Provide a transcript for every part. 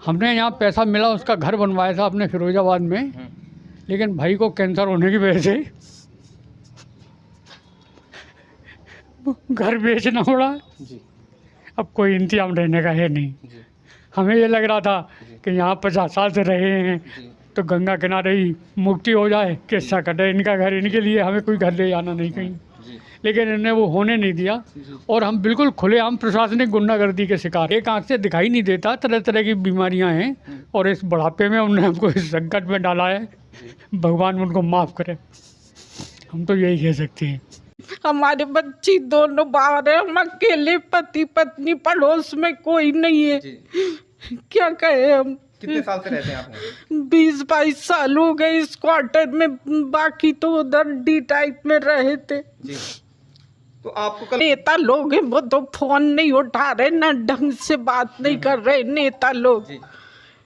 हमने यहाँ पैसा मिला, उसका घर बनवाया था अपने फिरोजाबाद में, लेकिन भाई को कैंसर होने की वजह से घर बेचना पड़ा जी। अब कोई इंतजाम रहने का है नहीं जी। हमें ये लग रहा था कि यहाँ 50 साल से रहे हैं तो गंगा किनारे ही मुक्ति हो जाए, किस्सा कटे इनका घर, इनके लिए हमें कोई घर ले जाना नहीं कहीं, लेकिन इन्हें वो होने नहीं दिया। और हम बिल्कुल खुलेआम प्रशासनिक गुंडागर्दी के शिकार। एक आंख से दिखाई नहीं देता, तरह तरह की बीमारियां हैं, और इस बुढ़ापे में उन्होंने हमको इस संकट में डाला है। भगवान उनको माफ़ करे, हम तो यही कह सकते हैं। हमारे बच्ची दोनों बाहर है, हम अकेले पति पत्नी, पड़ोस में कोई नहीं है। क्या कहे हम। कितने साल से रहते हैं आप? 20-22 साल हो गए इस क्वार्टर में, बाकी तो उधर डी टाइप में रहे थे जी। तो आपको कल नेता लोग हैं, वो तो फोन नहीं उठा रहे, ना ढंग से बात नहीं कर रहे नेता लोग जी।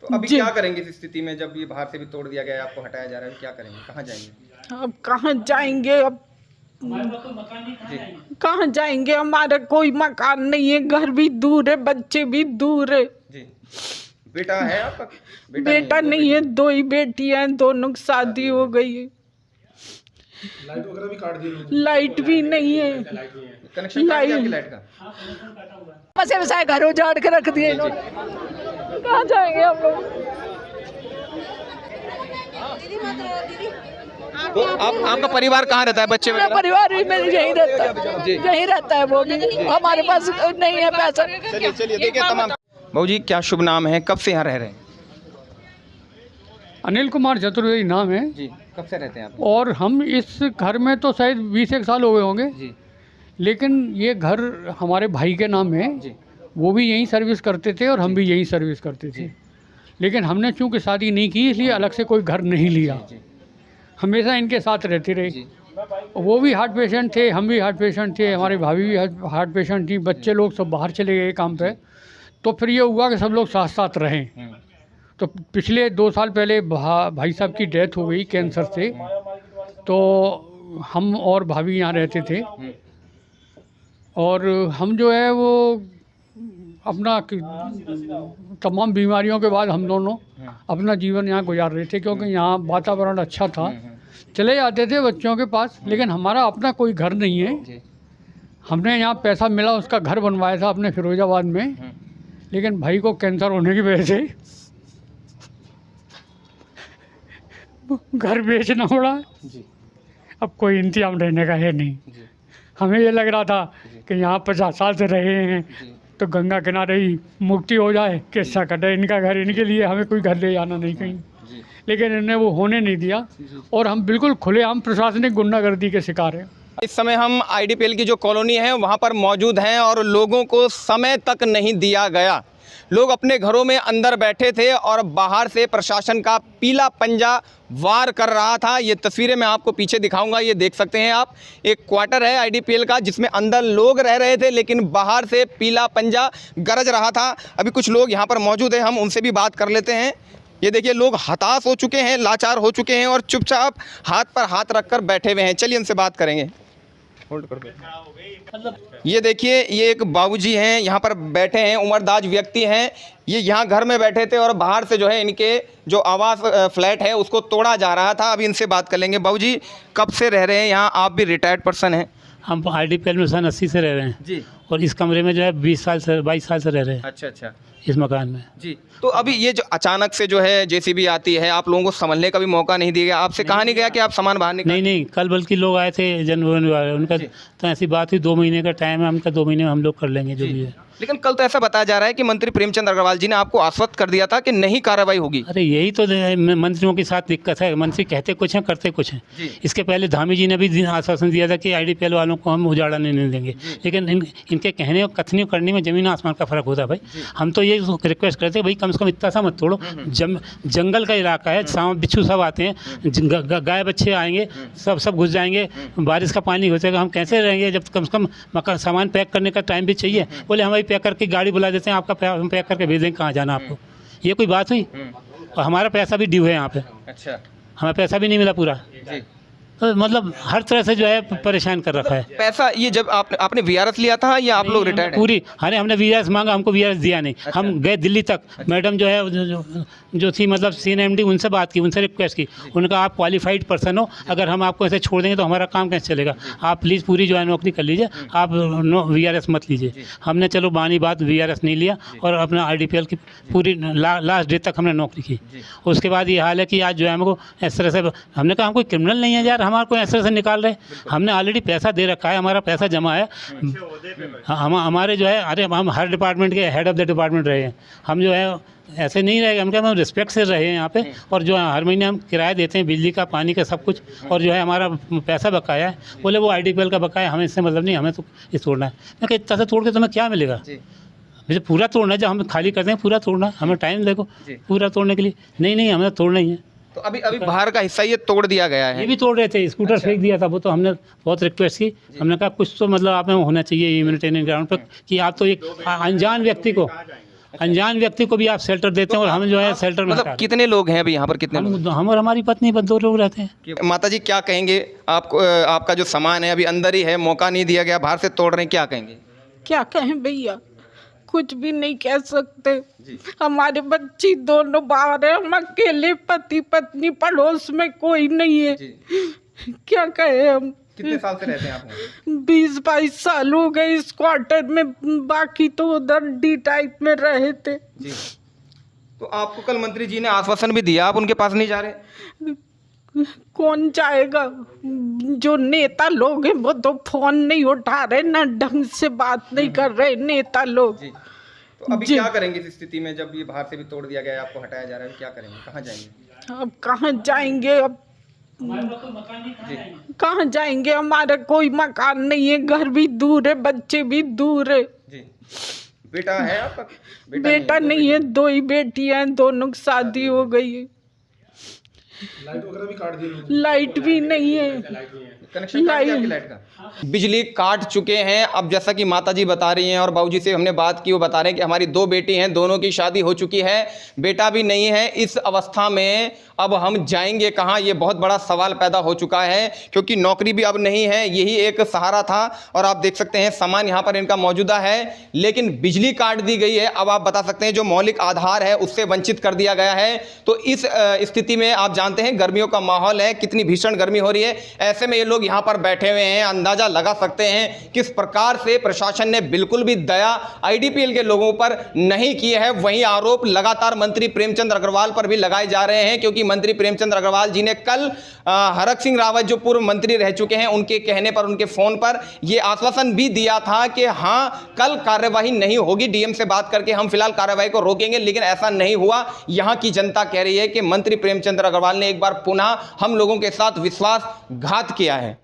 तो अभी क्या करेंगे इस स्थिति में, जब ये बाहर से भी तोड़ दिया गया है, आपको हटाया जा रहा है, क्या करेंगे, कहाँ जाएंगे? अब कहाँ जाएंगे, अब कहाँ जाएंगे, हमारा कोई मकान नहीं है, घर भी दूर है, बच्चे भी दूर है जी। बेटा है आपका? बेटा नहीं है, 2 ही बेटियां हैं, दोनों की शादी हो गई है। लाइट वगैरह भी काट दी? लाइट भी नहीं है, कनेक्शन काट दिया आपकी लाइट का? बसे बसाए घर उजाड़ के रख दिए इन्होंने, कहाँ जाएंगे हम लोग। तो आपका परिवार कहाँ रहता है, बच्चे मेरा परिवार भी मेरे यहीं रहता है, यहीं रहता है वो भी, हमारे पास नहीं है पैसा। चलिए देखिए तमाम। बाबू जी क्या शुभ नाम है, कब से यहाँ रह रहे हैं? अनिल कुमार चतुर्वेदी नाम है जी। कब से रहते हैं आप? और हम इस घर में तो शायद 20 साल हो गए होंगे जी। लेकिन ये घर हमारे भाई के नाम है जी। वो भी यहीं सर्विस करते थे और हम भी यहीं सर्विस करते थे, लेकिन हमने चूंकि शादी नहीं की इसलिए अलग से कोई घर नहीं लिया, हमेशा इनके साथ रहते रहे। वो भी हार्ट पेशेंट थे, हम भी हार्ट पेशेंट थे, हमारी भाभी भी हार्ट पेशेंट थी, बच्चे लोग सब बाहर चले गए काम पे, तो फिर ये हुआ कि सब लोग साथ साथ रहें। तो पिछले 2 साल पहले भाई साहब की डेथ हो गई कैंसर से, तो हम और भाभी यहाँ रहते थे, और हम जो है वो अपना तमाम बीमारियों के बाद हम दोनों अपना जीवन यहाँ गुजार रहे थे, क्योंकि यहाँ वातावरण अच्छा था, चले जाते थे बच्चों के पास, लेकिन हमारा अपना कोई घर नहीं है। हमने यहाँ पैसा मिला, उसका घर बनवाया था अपने फिरोजाबाद में, लेकिन भाई को कैंसर होने की वजह से घर बेचना पड़ा। अब कोई इंतजाम रहने का है नहीं। हमें ये लग रहा था कि यहाँ 50 साल से रहे हैं तो गंगा किनारे ही मुक्ति हो जाए, किस्सा कटे इनका घर, इनके लिए हमें कोई घर ले जाना नहीं कहीं, लेकिन इन्हें वो होने नहीं दिया। और हम बिल्कुल खुलेआम प्रशासनिक गुंडागर्दी के शिकार हैं। इस समय हम आईडीपीएल की जो कॉलोनी है वहाँ पर मौजूद हैं और लोगों को समय तक नहीं दिया गया। लोग अपने घरों में अंदर बैठे थे और बाहर से प्रशासन का पीला पंजा वार कर रहा था। ये तस्वीरें मैं आपको पीछे दिखाऊंगा, ये देख सकते हैं आप। एक क्वार्टर है आईडीपीएल का जिसमें अंदर लोग रह रहे थे, लेकिन बाहर से पीला पंजा गरज रहा था। अभी कुछ लोग यहाँ पर मौजूद हैं, हम उनसे भी बात कर लेते हैं। ये देखिए लोग हताश हो चुके हैं, लाचार हो चुके हैं और चुपचाप हाथ पर हाथ रखकर बैठे हुए हैं। चलिए उनसे बात करेंगे। होल्ड कर दो। ये देखिए ये एक बाबूजी हैं, यहाँ पर बैठे हैं, उम्रदाज व्यक्ति हैं। ये यहाँ घर में बैठे थे और बाहर से जो है इनके जो आवास फ्लैट है उसको तोड़ा जा रहा था। अभी इनसे बात कर लेंगे। बाबूजी कब से रह रहे हैं यहाँ? आप भी रिटायर्ड पर्सन हैं। हम आईडीपीएल में सन 80 से रह रहे हैं जी। और इस कमरे में जो है 22 साल से रह रहे हैं। अच्छा इस मकान में जी। तो अभी ये जो अचानक से जो है जेसीबी आती है, आप लोगों को संभलने का भी मौका नहीं दिया गया? आपसे कहा नहीं गया कि आप सामान बाहर निकाल? नहीं, कल बल्कि लोग आए थे जनवन वाले, उनका तो ऐसी बात हुई 2 महीने का टाइम है, उनका 2 महीने में हम लोग कर लेंगे जो भी है। लेकिन कल तो ऐसा बताया जा रहा है कि मंत्री प्रेमचंद अग्रवाल जी ने आपको आश्वस्त कर दिया था कि नहीं कार्रवाई होगी। अरे यही तो मंत्रियों के साथ दिक्कत है, मंत्री कहते कुछ हैं करते कुछ हैं। इसके पहले धामी जी ने भी आश्वासन दिया था कि आईडीपीएल वालों को हम उजाड़ा नहीं देंगे, लेकिन इनके कहने और कथनी करने में ज़मीन आसमान का फ़र्क होता है भाई। हम तो ये रिक्वेस्ट करते हैं भाई कम से कम इतना सा मत तोड़ो। जंगल का इलाका है, सांप बिच्छू सब आते हैं, गाय बच्चे आएंगे, सब घुस जाएंगे, बारिश का पानी घुसेगा, हम कैसे रहेंगे? जब कम से कम मकान सामान पैक करने का टाइम भी चाहिए। बोले हमारी पैक करके गाड़ी बुला देते हैं, आपका हम पैक करके भेज देंगे, कहाँ जाना आपको? ये कोई बात हुई? और हमारा पैसा भी ड्यू है यहाँ पे। अच्छा। हमें पैसा भी नहीं मिला पूरा। तो मतलब हर तरह से जो है परेशान कर रखा है। पैसा ये जब आपने वीआरएस लिया था या आप लोग रिटायर्ड हैं? पूरी अरे हमने वीआरएस मांगा, हमको वीआरएस दिया नहीं। हम गए दिल्ली तक, मैडम जो है जो थी मतलब CNMD, उनसे बात की, उनसे रिक्वेस्ट की। उनका आप क्वालिफाइड पर्सन हो, अगर हम आपको ऐसे छोड़ देंगे तो हमारा काम कैसे चलेगा, आप प्लीज़ पूरी जो है नौकरी कर लीजिए, आप वीआरएस मत लीजिए। हमने चलो बानी बात वीआरएस नहीं लिया और अपना IDPL की पूरी लास्ट डे तक हमने नौकरी की। उसके बाद ये हाल है कि आज जो है हमको इस तरह से, हमने कहा हम कोई क्रिमिनल नहीं है यार, हमारे को इस तरह से निकाल रहे। हमने ऑलरेडी पैसा दे रखा है, हमारा पैसा जमा है। हम हमारे जो है, अरे हम हर डिपार्टमेंट के हेड ऑफ़ द डिपार्टमेंट रहे हैं, हम जो है ऐसे नहीं रहेगा। हम क्या, हम रिस्पेक्ट से रहे हैं यहाँ पे, और जो है हर महीने हम किराया देते हैं, बिजली का, पानी का, सब कुछ। और जो है हमारा पैसा बकाया है, बोले वो IDPL का बकाया, हमें इससे मतलब नहीं, हमें तो ये तोड़ना है। मैं कहा इतना से तोड़ के तुम्हें क्या मिलेगा, मुझे पूरा तोड़ना है, जब हम खाली करते हैं पूरा तोड़ना है, हमें टाइम देखो पूरा तोड़ने के लिए। नहीं हमें तोड़ना ही है। तो अभी बाहर का हिस्सा ये तोड़ दिया गया है। ये भी तोड़ रहे थे, स्कूटर फेंक दिया था वो, तो हमने बहुत रिक्वेस्ट की। हमने कहा कुछ तो मतलब आप में होना चाहिए ह्यूमैनिटेरियन ग्राउंड पर, कि आप तो एक अनजान व्यक्ति को भी आप शेल्टर देते हैं, और हम जो है शेल्टर में मतलब कितने लोग हैं अभी यहाँ पर, कितने लोग? हम और हमारी पत्नी बस 2 लोग रहते हैं। माता जी क्या कहेंगे, आपको आपका जो सामान है अभी अंदर ही है, मौका नहीं दिया गया, बाहर से तोड़ रहे हैं, क्या कहेंगे? क्या कहें भैया, कुछ भी नहीं कह सकते। हमारे बच्ची दोनों बाहर है, हम अकेले पति पत्नी, पड़ोस में कोई नहीं है। क्या कहे हम। कितने साल से रहते हैं आप? 20-22 साल हो गए इस क्वार्टर में, बाकी तो उधर D टाइप में रहे थे। तो आपको कल मंत्री जी ने आश्वासन भी दिया, आप उनके पास नहीं जा रहे? कौन जाएगा, जो नेता लोग हैं वो तो फोन नहीं उठा रहे, ना ढंग से बात नहीं कर रहे नेता लोग। तो अभी क्या करेंगे इस स्थिति में, जब ये बाहर से भी तोड़ दिया गया है, आपको हटाया जा रहा है, क्या करेंगे, कहाँ जाएंगे? अब कहाँ जाएंगे, अब कहाँ जाएंगे, हमारा कोई मकान नहीं है, घर भी दूर है, बच्चे भी दूर है। जी। बेटा है आपका? बेटा नहीं है, 2 ही बेटियां हैं, दोनों की शादी हो गई है। लाइट वगैरह भी काट दी, लाइट भी नहीं है, कनेक्शन काट दिया आपकी लाइट का? बिजली काट चुके हैं। अब जैसा कि माता जी बता रही हैं और बाबूजी से हमने बात की, वो बता रहे हैं कि हमारी 2 बेटी हैं, दोनों की शादी हो चुकी है, बेटा भी नहीं है। इस अवस्था में अब हम जाएंगे कहाँ, ये बहुत बड़ा सवाल पैदा हो चुका है, क्योंकि नौकरी भी अब नहीं है, यही एक सहारा था। और आप देख सकते हैं सामान यहाँ पर इनका मौजूदा है, लेकिन बिजली काट दी गई है। अब आप बता सकते हैं जो मौलिक आधार है उससे वंचित कर दिया गया है। तो इस स्थिति में आप जानते हैं गर्मियों का माहौल है, कितनी भीषण गर्मी हो रही है। ऐसे में ये लोग यहाँ पर बैठे हुए हैं, अंदाजा लगा सकते हैं किस प्रकार से प्रशासन ने बिल्कुल भी दया IDPL के लोगों पर नहीं की है। वहीं आरोप लगातार मंत्री प्रेमचंद अग्रवाल पर भी लगाए जा रहे हैं, क्योंकि मंत्री प्रेमचंद अग्रवाल जी ने कल हरक सिंह रावत जो पूर्व मंत्री रह चुके हैं, उनके कहने पर, उनके फोन पर यह आश्वासन भी दिया था कि हाँ कल कार्यवाही नहीं होगी, DM से बात करके हम फिलहाल कार्यवाही को रोकेंगे। लेकिन ऐसा नहीं हुआ। यहां की जनता कह रही है कि मंत्री प्रेमचंद अग्रवाल ने एक बार पुनः हम लोगों के साथ विश्वासघात किया है।